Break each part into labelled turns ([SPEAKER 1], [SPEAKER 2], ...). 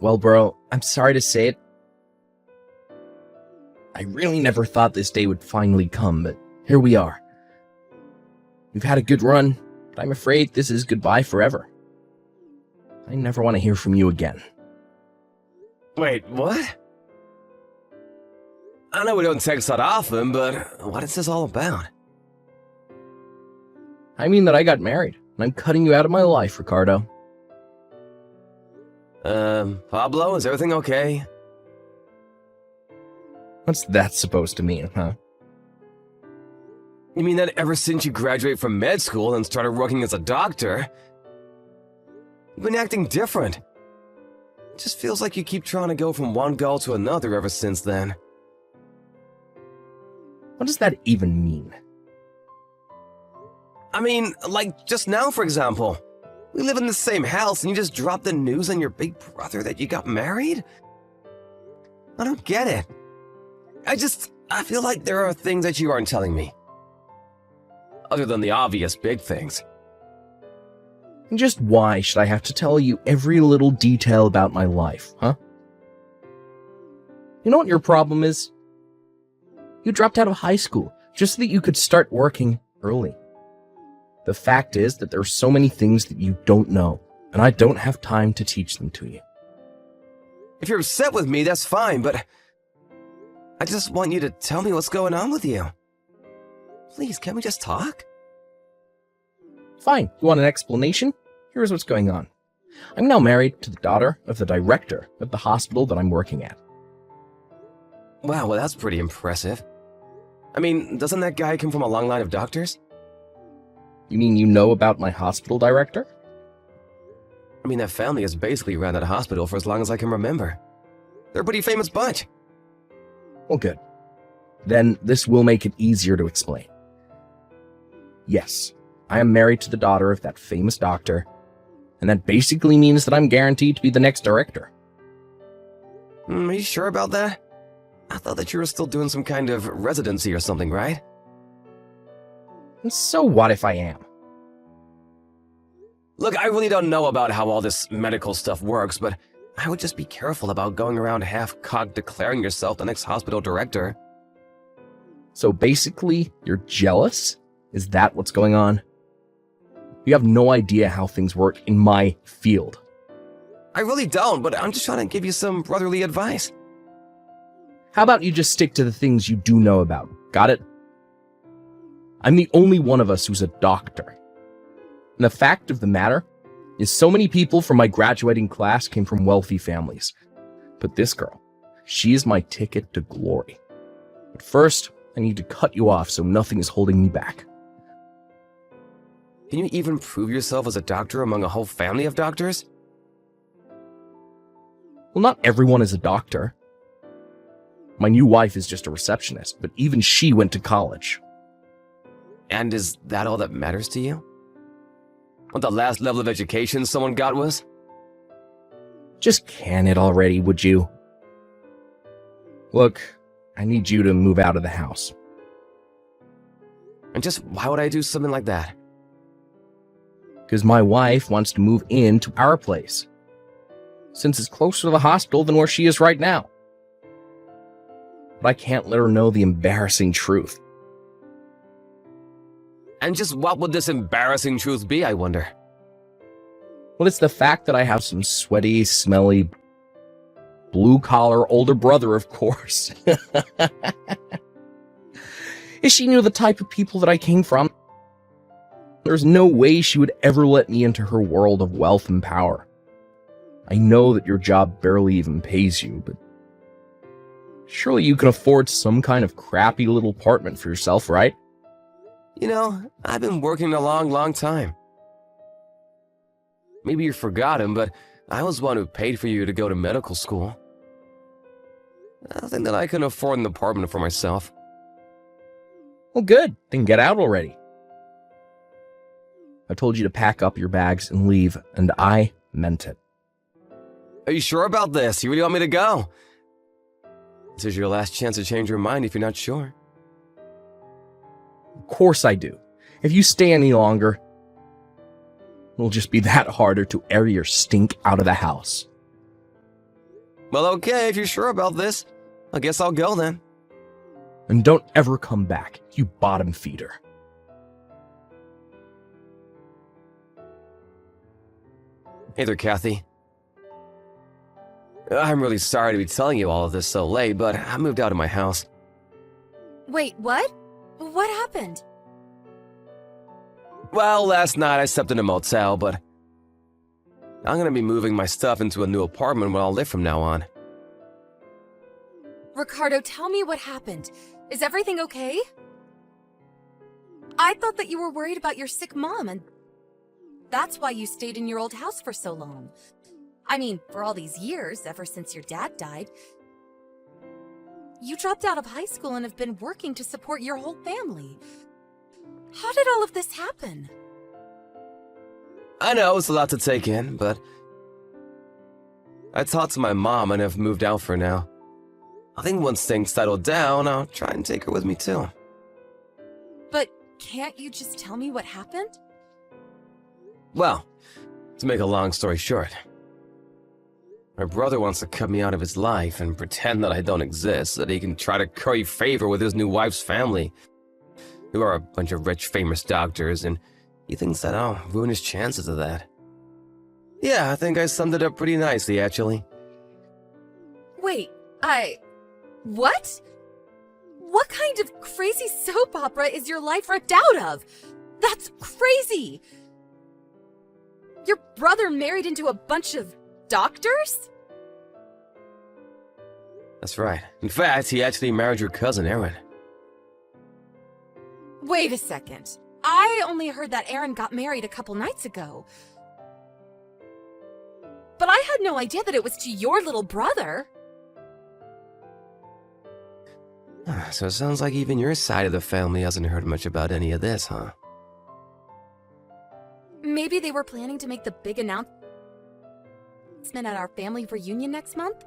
[SPEAKER 1] Well, bro, I'm sorry to say it. I really never thought this day would finally come, but here we are. We've had a good run, but I'm afraid this is goodbye forever. I never want to hear from you again.
[SPEAKER 2] Wait, what? I know we don't text that often, but what is this all about?
[SPEAKER 1] I mean that I got married, and I'm cutting you out of my life, Ricardo.
[SPEAKER 2] Pablo, is everything okay?
[SPEAKER 1] What's that supposed to mean, huh?
[SPEAKER 2] You mean that ever since you graduated from med school and started working as a doctor, you've been acting different. It just feels like you keep trying to go from one goal to another ever since then.
[SPEAKER 1] What does that even mean?
[SPEAKER 2] I mean, like just now, for example. We live in the same house and you just dropped the news on your big brother that you got married? I don't get it. I feel like there are things that you aren't telling me. Other than the obvious big things.
[SPEAKER 1] And just why should I have to tell you every little detail about my life, huh? You know what your problem is? You dropped out of high school just so that you could start working early. The fact is that there are so many things that you don't know, and I don't have time to teach them to you.
[SPEAKER 2] If you're upset with me, that's fine, but I just want you to tell me what's going on with you. Please, can't we just talk?
[SPEAKER 1] Fine, you want an explanation? Here's what's going on. I'm now married to the daughter of the director of the hospital that I'm working at.
[SPEAKER 2] Wow, well that's pretty impressive. I mean, doesn't that guy come from a long line of doctors?
[SPEAKER 1] You mean you know about my hospital director?
[SPEAKER 2] I mean, that family has basically ran that hospital for as long as I can remember. They're a pretty famous bunch.
[SPEAKER 1] Well, good. Then this will make it easier to explain. Yes, I am married to the daughter of that famous doctor, and that basically means that I'm guaranteed to be the next director.
[SPEAKER 2] Are you sure about that? I thought that you were still doing some kind of residency or something, right?
[SPEAKER 1] And so what if I am?
[SPEAKER 2] Look, I really don't know about how all this medical stuff works, but I would just be careful about going around half-cocked declaring yourself the next hospital director.
[SPEAKER 1] So basically, you're jealous? Is that what's going on? You have no idea how things work in my field.
[SPEAKER 2] I really don't, but I'm just trying to give you some brotherly advice.
[SPEAKER 1] How about you just stick to the things you do know about? Got it? I'm the only one of us who's a doctor. And the fact of the matter is so many people from my graduating class came from wealthy families. But this girl, she is my ticket to glory. But first, I need to cut you off so nothing is holding me back.
[SPEAKER 2] Can you even prove yourself as a doctor among a whole family of doctors?
[SPEAKER 1] Well, not everyone is a doctor. My new wife is just a receptionist, but even she went to college.
[SPEAKER 2] And is that all that matters to you? What the last level of education someone got was?
[SPEAKER 1] Just can it already, would you? Look, I need you to move out of the house.
[SPEAKER 2] And just why would I do something like that?
[SPEAKER 1] Because my wife wants to move into our place, since it's closer to the hospital than where she is right now. But I can't let her know the embarrassing truth.
[SPEAKER 2] And just what would this embarrassing truth be, I wonder?
[SPEAKER 1] Well, it's the fact that I have some sweaty, smelly, blue-collar older brother, of course. If she knew the type of people that I came from, there's no way she would ever let me into her world of wealth and power. I know that your job barely even pays you, but surely you can afford some kind of crappy little apartment for yourself, right?
[SPEAKER 2] You know, I've been working a long time. Maybe you forgot him, but I was the one who paid for you to go to medical school. I think that I can afford an apartment for myself.
[SPEAKER 1] Well, good. Then get out already. I told you to pack up your bags and leave, and I meant it.
[SPEAKER 2] Are you sure about this? You really want me to go? This is your last chance to change your mind if you're not sure.
[SPEAKER 1] Of course I do. If you stay any longer, it'll just be that harder to air your stink out of the house.
[SPEAKER 2] Well, okay, if you're sure about this. I guess I'll go then.
[SPEAKER 1] And don't ever come back, you bottom feeder.
[SPEAKER 2] Hey there, Kathy. I'm really sorry to be telling you all of this so late, but I moved out of my house.
[SPEAKER 3] Wait, what? What happened?
[SPEAKER 2] Well, last night I slept in a motel, but I'm gonna be moving my stuff into a new apartment where I'll live from now on.
[SPEAKER 3] Ricardo, tell me what happened. Is everything okay? I thought that you were worried about your sick mom, and that's why you stayed in your old house for so long. I mean, for all these years, ever since your dad died. You dropped out of high school and have been working to support your whole family. How did all of this happen?
[SPEAKER 2] I know it's a lot to take in, but I talked to my mom and have moved out for now. I think once things settle down, I'll try and take her with me too.
[SPEAKER 3] But can't you just tell me what happened?
[SPEAKER 2] Well, to make a long story short, my brother wants to cut me out of his life and pretend that I don't exist so that he can try to curry favor with his new wife's family, who are a bunch of rich, famous doctors, and he thinks that I'll ruin his chances of that. Yeah, I think I summed it up pretty nicely, actually.
[SPEAKER 3] Wait, what? What kind of crazy soap opera is your life ripped out of? That's crazy! Your brother married into a bunch of doctors?
[SPEAKER 2] That's right. In fact, he actually married your cousin, Erin.
[SPEAKER 3] Wait a second. I only heard that Erin got married a couple nights ago. But I had no idea that it was to your little brother.
[SPEAKER 2] So it sounds like even your side of the family hasn't heard much about any of this, huh?
[SPEAKER 3] Maybe they were planning to make the big announcement at our family reunion next month?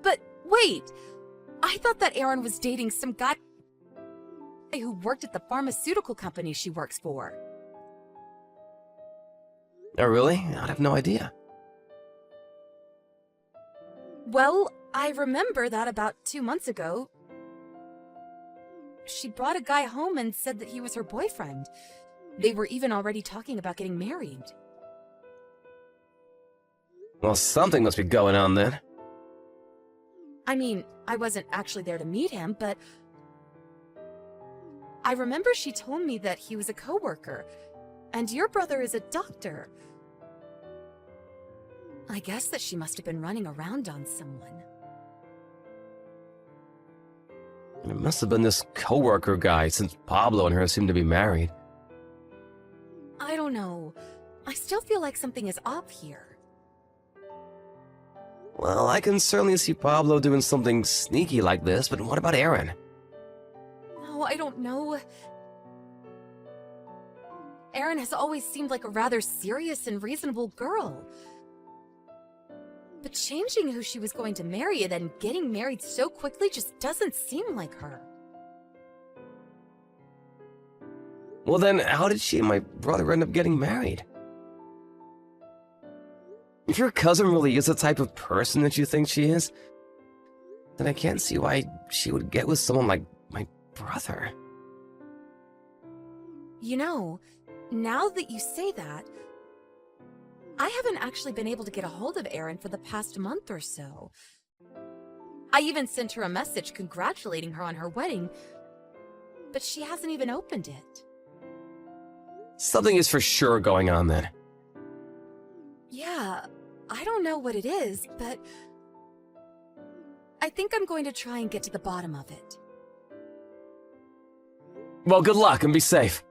[SPEAKER 3] But wait! I thought that Erin was dating some guy who worked at the pharmaceutical company she works for.
[SPEAKER 2] Oh, really? I have no idea.
[SPEAKER 3] Well, I remember that about 2 months ago, she brought a guy home and said that he was her boyfriend. They were even already talking about getting married.
[SPEAKER 2] Well, something must be going on then.
[SPEAKER 3] I mean, I wasn't actually there to meet him, but I remember she told me that he was a coworker, and your brother is a doctor. I guess that she must have been running around on someone.
[SPEAKER 2] It must have been this coworker guy, since Pablo and her seem to be married.
[SPEAKER 3] I don't know. I still feel like something is off here.
[SPEAKER 2] Well, I can certainly see Pablo doing something sneaky like this, but what about Erin?
[SPEAKER 3] Oh, I don't know. Erin has always seemed like a rather serious and reasonable girl. But changing who she was going to marry and then getting married so quickly just doesn't seem like her.
[SPEAKER 2] Well then, how did she and my brother end up getting married? If your cousin really is the type of person that you think she is, then I can't see why she would get with someone like my brother.
[SPEAKER 3] You know, now that you say that, I haven't actually been able to get a hold of Erin for the past month or so. I even sent her a message congratulating her on her wedding, but she hasn't even opened it.
[SPEAKER 2] Something is for sure going on then.
[SPEAKER 3] Yeah, I don't know what it is, but I think I'm going to try and get to the bottom of it.
[SPEAKER 2] Well, good luck and be safe.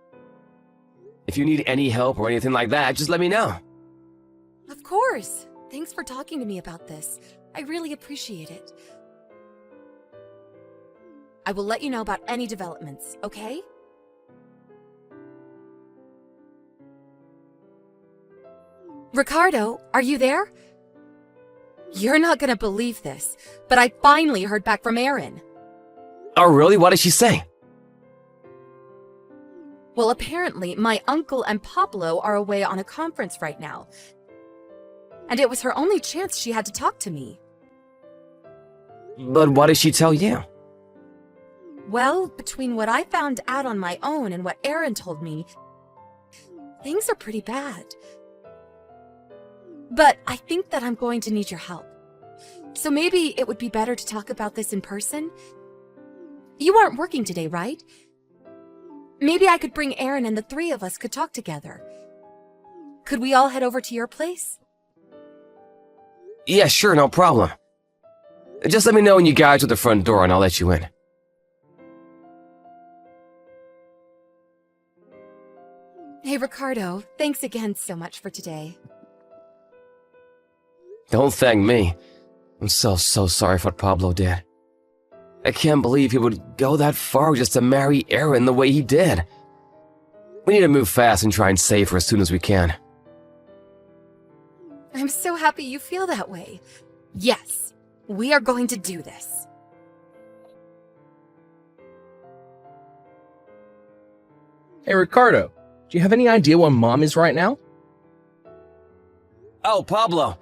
[SPEAKER 2] If you need any help or anything like that, just let me know.
[SPEAKER 3] Of course! Thanks for talking to me about this. I really appreciate it. I will let you know about any developments, okay? Ricardo, are you there? You're not gonna believe this, but I finally heard back from Erin.
[SPEAKER 2] Oh, really? What did she say?
[SPEAKER 3] Well, apparently, my uncle and Pablo are away on a conference right now. and it was her only chance she had to talk to me.
[SPEAKER 2] But why did she tell you?
[SPEAKER 3] Well, between what I found out on my own and what Aaron told me, things are pretty bad. But I think that I'm going to need your help. So maybe it would be better to talk about this in person? You aren't working today, right? Maybe I could bring Aaron and the three of us could talk together. Could we all head over to your place?
[SPEAKER 2] Yeah, sure, no problem. Just let me know when you guys are at the front door and I'll let you in.
[SPEAKER 3] Hey, Ricardo, thanks again so much for today.
[SPEAKER 2] Don't thank me. I'm so sorry for what Pablo did. I can't believe he would go that far just to marry Aaron the way he did. We need to move fast and try and save her as soon as we can.
[SPEAKER 3] I'm so happy you feel that way. Yes, we are going to do this.
[SPEAKER 1] Hey, Ricardo, do you have any idea where Mom is right now?
[SPEAKER 2] Oh, Pablo.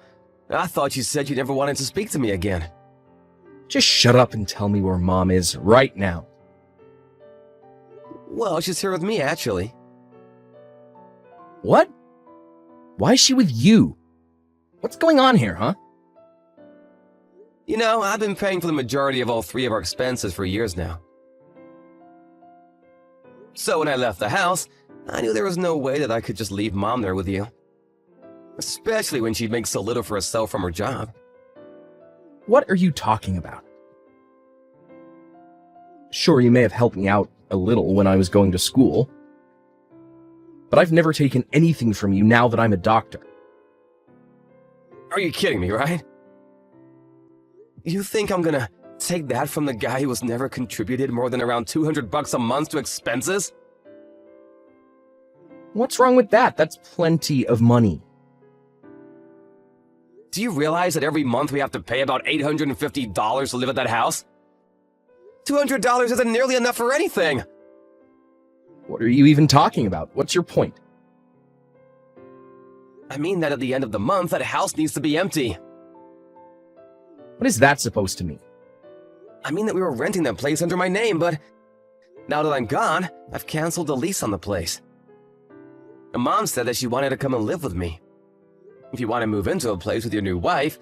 [SPEAKER 2] I thought you said you never wanted to speak to me again.
[SPEAKER 1] Just shut up and tell me where Mom is right now.
[SPEAKER 2] Well, she's here with me, actually.
[SPEAKER 1] What? Why is she with you? What's going on here, huh?
[SPEAKER 2] You know, I've been paying for the majority of all three of our expenses for years now. So when I left the house, I knew there was no way that I could just leave Mom there with you. Especially when she makes so little for herself from her job.
[SPEAKER 1] What are you talking about? Sure, you may have helped me out a little when I was going to school, but I've never taken anything from you now that I'm a doctor.
[SPEAKER 2] Are you kidding me, right? You think I'm gonna take that from the guy who has never contributed more than around $200 a month to expenses?
[SPEAKER 1] What's wrong with that? That's plenty of money.
[SPEAKER 2] Do you realize that every month we have to pay about $850 to live at that house? $200 isn't nearly enough for anything!
[SPEAKER 1] What are you even talking about? What's your point?
[SPEAKER 2] I mean that at the end of the month, that house needs to be empty.
[SPEAKER 1] What is that supposed to mean?
[SPEAKER 2] I mean that we were renting that place under my name, but now that I'm gone, I've canceled the lease on the place. And Mom said that she wanted to come and live with me. If you want to move into a place with your new wife,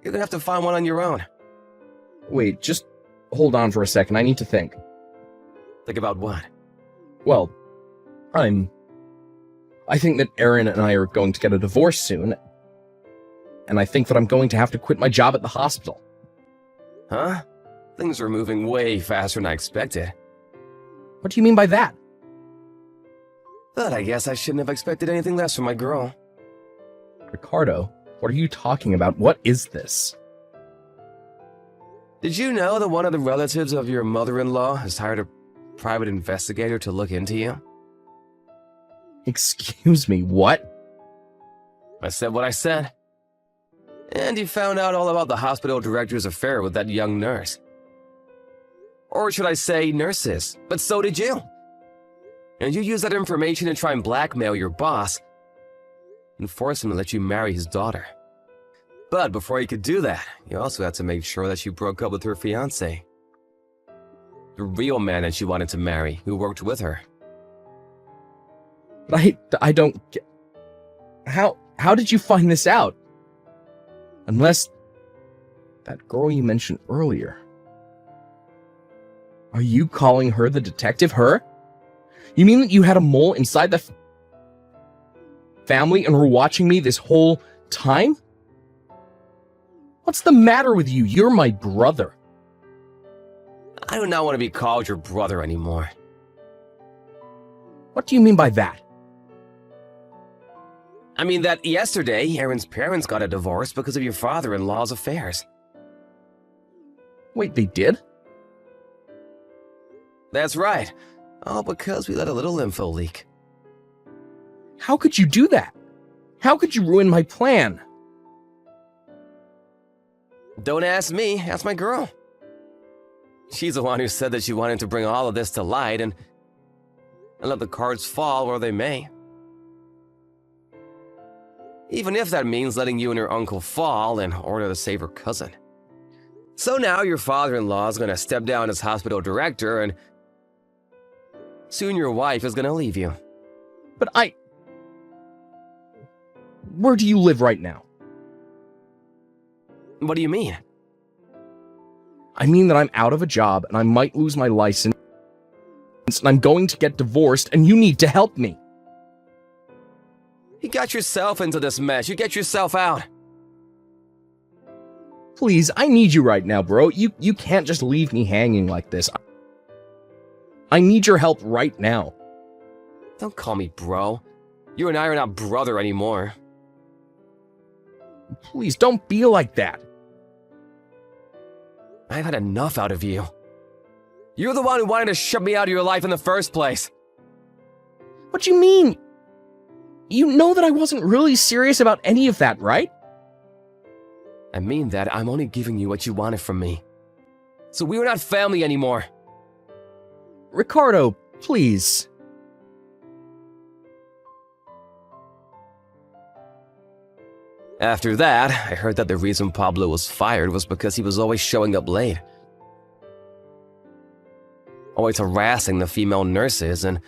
[SPEAKER 2] you're gonna have to find one on your own.
[SPEAKER 1] Wait, just hold on for a second. I need to think.
[SPEAKER 2] Think about what?
[SPEAKER 1] Well, I think that Aaron and I are going to get a divorce soon, and I think that I'm going to have to quit my job at the hospital.
[SPEAKER 2] Huh? Things are moving way faster than I expected.
[SPEAKER 1] What do you mean by that?
[SPEAKER 2] But I guess I shouldn't have expected anything less from my girl.
[SPEAKER 1] Ricardo, what are you talking about? What is this?
[SPEAKER 2] Did you know that one of the relatives of your mother-in-law has hired a private investigator to look into you?
[SPEAKER 1] Excuse me, what?
[SPEAKER 2] I said what I said. And he found out all about the hospital director's affair with that young nurse. Or should I say nurses, but so did you. And you used that information to try and blackmail your boss and force him to let you marry his daughter. But before you could do that, you also had to make sure that you broke up with her fiancé. The real man that she wanted to marry, who worked with her.
[SPEAKER 1] But I don't get... How did you find this out? Unless... that girl you mentioned earlier. Are you calling her the detective, her? You mean that you had a mole inside the family and were watching me this whole time? What's the matter with you? You're my brother.
[SPEAKER 2] I do not want to be called your brother anymore.
[SPEAKER 1] What do you mean by that?
[SPEAKER 2] I mean that yesterday, Aaron's parents got a divorce because of your father-in-law's affairs.
[SPEAKER 1] Wait, they did?
[SPEAKER 2] That's right. All because we let a little info leak.
[SPEAKER 1] How could you do that? How could you ruin my plan?
[SPEAKER 2] Don't ask me, ask my girl. She's the one who said that she wanted to bring all of this to light and let the cards fall where they may. even if that means letting you and your uncle fall in order to save her cousin. So now your father-in-law is going to step down as hospital director, and soon your wife is going to leave you.
[SPEAKER 1] But where do you live right now?
[SPEAKER 2] What do you mean?
[SPEAKER 1] I mean that I'm out of a job and I might lose my license and I'm going to get divorced and you need to help me.
[SPEAKER 2] You got yourself into this mess. You get yourself out.
[SPEAKER 1] Please, I need you right now, bro. You can't just leave me hanging like this. I need your help right now.
[SPEAKER 2] Don't call me bro. You and I are not brother anymore.
[SPEAKER 1] Please, don't be like that.
[SPEAKER 2] I've had enough out of you. You're the one who wanted to shut me out of your life in the first place.
[SPEAKER 1] What do you mean? You know that I wasn't really serious about any of that, right?
[SPEAKER 2] I mean that I'm only giving you what you wanted from me. So we are not family anymore.
[SPEAKER 1] Ricardo, please.
[SPEAKER 2] After that, I heard that the reason Pablo was fired was because he was always showing up late. Always harassing the female nurses and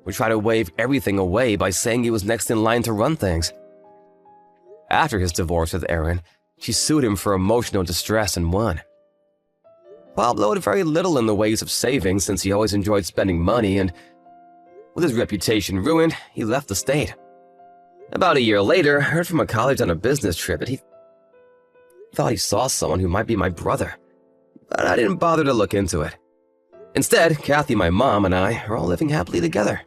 [SPEAKER 2] would try to wave everything away by saying he was next in line to run things. After his divorce with Erin, she sued him for emotional distress and won. Pablo had very little in the ways of saving since he always enjoyed spending money, and with his reputation ruined, he left the state. About a year later, I heard from a college on a business trip that he thought he saw someone who might be my brother, but I didn't bother to look into it. Instead, Kathy, my mom, and I are all living happily together.